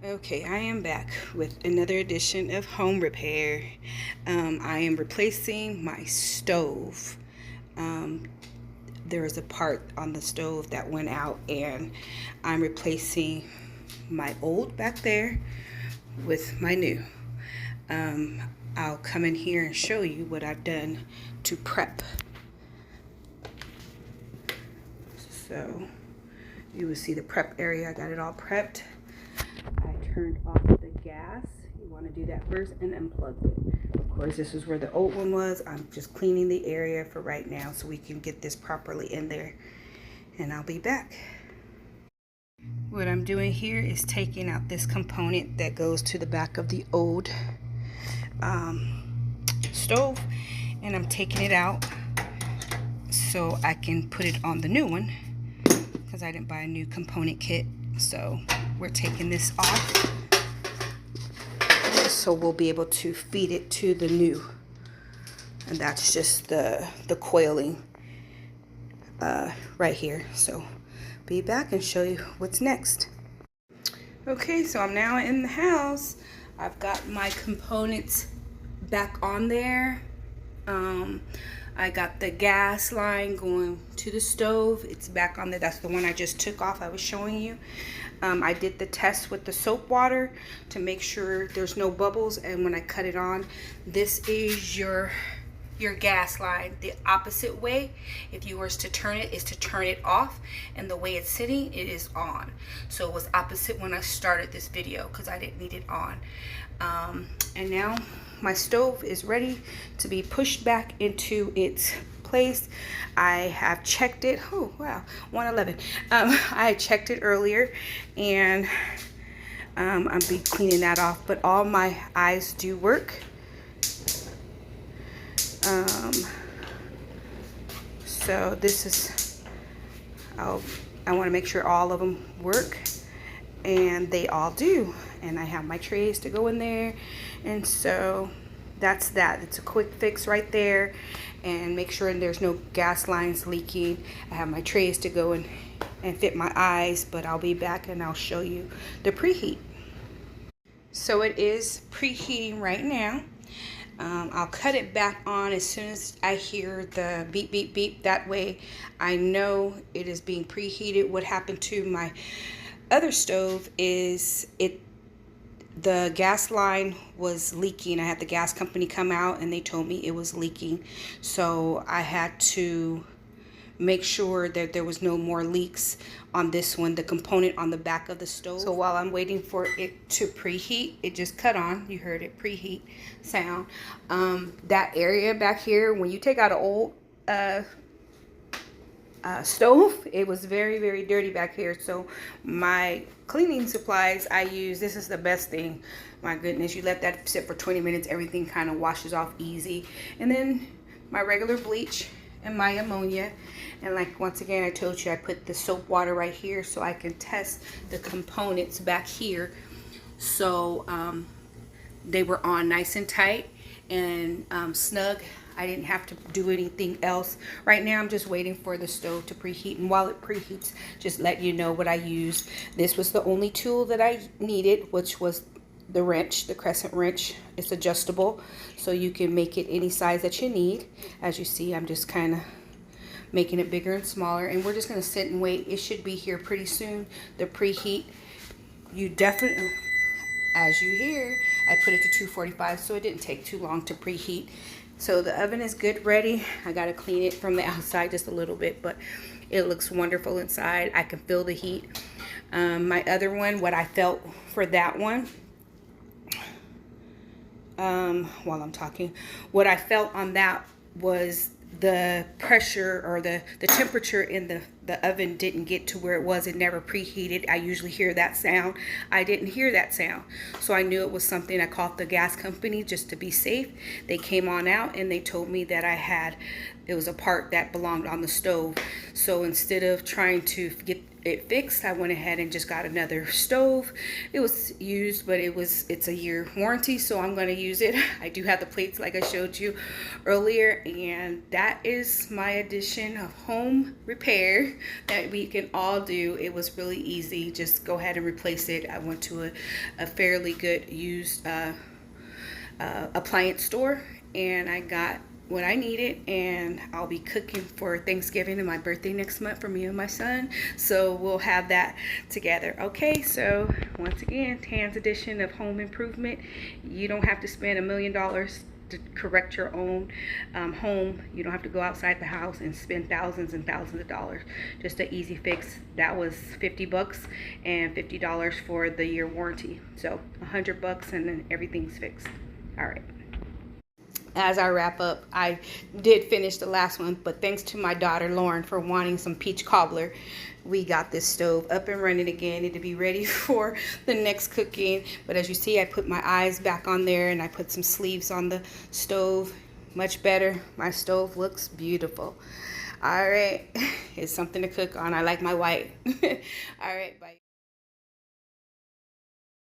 Okay, I am back with another edition of home repair. I am replacing my stove. Um, there was a part on the stove that went out, and I'm replacing my old back there with my new. Um, I'll come in here and show you what I've done to prep. So you will see the prep area. I got it all prepped. I turned off the gas. You want to do that first and unplug it. Of course, this is where the old one was. I'm just cleaning the area for right now so we can get this properly in there. And I'll be back. What I'm doing here is taking out this component that goes to the back of the old stove. And I'm taking it out so I can put it on the new one, because I didn't buy a new component kit. So we're taking this off so we'll be able to feed it to the new, and that's just the coiling right here. So be back and show you what's next. Okay, so I'm now in the house. I've got my components back on there. I got the gas line going to the stove. It's back on there. That's the one I just took off. I was showing you. I did the test with the soap water to make sure there's no bubbles. And when I cut it on, this is your gas line. The opposite way, if you were to turn it, is to turn it off. And the way it's sitting, it is on. So it was opposite when I started this video because I didn't need it on. And now my stove is ready to be pushed back into its place. I have checked it. Oh wow, 111. I checked it earlier, and I'll be cleaning that off. But all my eyes do work. So this is, I want to make sure all of them work, and they all do. And I have my trays to go in there, and so that's that. It's a quick fix right there, and make sure there's no gas lines leaking. I have my trays to go in and fit my eyes, but I'll be back and I'll show you the preheat. So it is preheating right now. I'll cut it back on as soon as I hear the beep, beep, beep. That way I know it is being preheated. What happened to my other stove is the gas line was leaking. I had the gas company come out and they told me it was leaking. So I had to make sure that there was no more leaks on this one, the component on the back of the stove. So while I'm waiting for it to preheat, it just cut on. You heard it, preheat sound. That area back here, when you take out an old stove, it was very, very dirty back here. So my cleaning supplies I use, this is the best thing. My goodness, you let that sit for 20 minutes, everything kind of washes off easy. And then my regular bleach and my ammonia. And like, once again, I told you I put the soap water right here so I can test the components back here. So they were on nice and tight and snug. I didn't have to do anything else. Right now I'm just waiting for the stove to preheat, and while it preheats, just let you know what I used. This was the only tool that I needed, which was the wrench, the crescent wrench. It's adjustable, so you can make it any size that you need. As you see, I'm just kind of making it bigger and smaller, and we're just going to sit and wait. It should be here pretty soon, the preheat. You definitely, as you hear, I put it to 245, so it didn't take too long to preheat. So the oven is good, ready. I got to clean it from the outside just a little bit, but it looks wonderful inside. I can feel the heat. My other one, what I felt for that one, while I'm talking, what I felt on that was the pressure or the temperature in the oven didn't get to where it was. It never preheated. I usually hear that sound. I didn't hear that sound. So I knew it was something. I called the gas company just to be safe. They came on out and they told me that I had it was a part that belonged on the stove. So instead of trying to get it fixed, I went ahead and just got another stove. It was used, but it's a year warranty, so I'm going to use it. I do have the plates like I showed you earlier, and that is my addition of home repair that we can all do. It was really easy. Just go ahead and replace it. I went to a fairly good used appliance store, and I got what I needed, and I'll be cooking for Thanksgiving and my birthday next month for me and my son, so we'll have that together. Okay, so once again, Tan's edition of home improvement. You don't have to spend $1 million to correct your own home. You don't have to go outside the house and spend thousands and thousands of dollars. Just an easy fix. That was $50 and $50 for the year warranty, so $100 and then everything's fixed. All right. As I wrap up, I did finish the last one, but thanks to my daughter Lauren for wanting some peach cobbler, we got this stove up and running again. It'll be ready for the next cooking. But as you see, I put my eyes back on there, and I put some sleeves on the stove. Much better. My stove looks beautiful. All right, it's something to cook on. I like my white. All right, bye.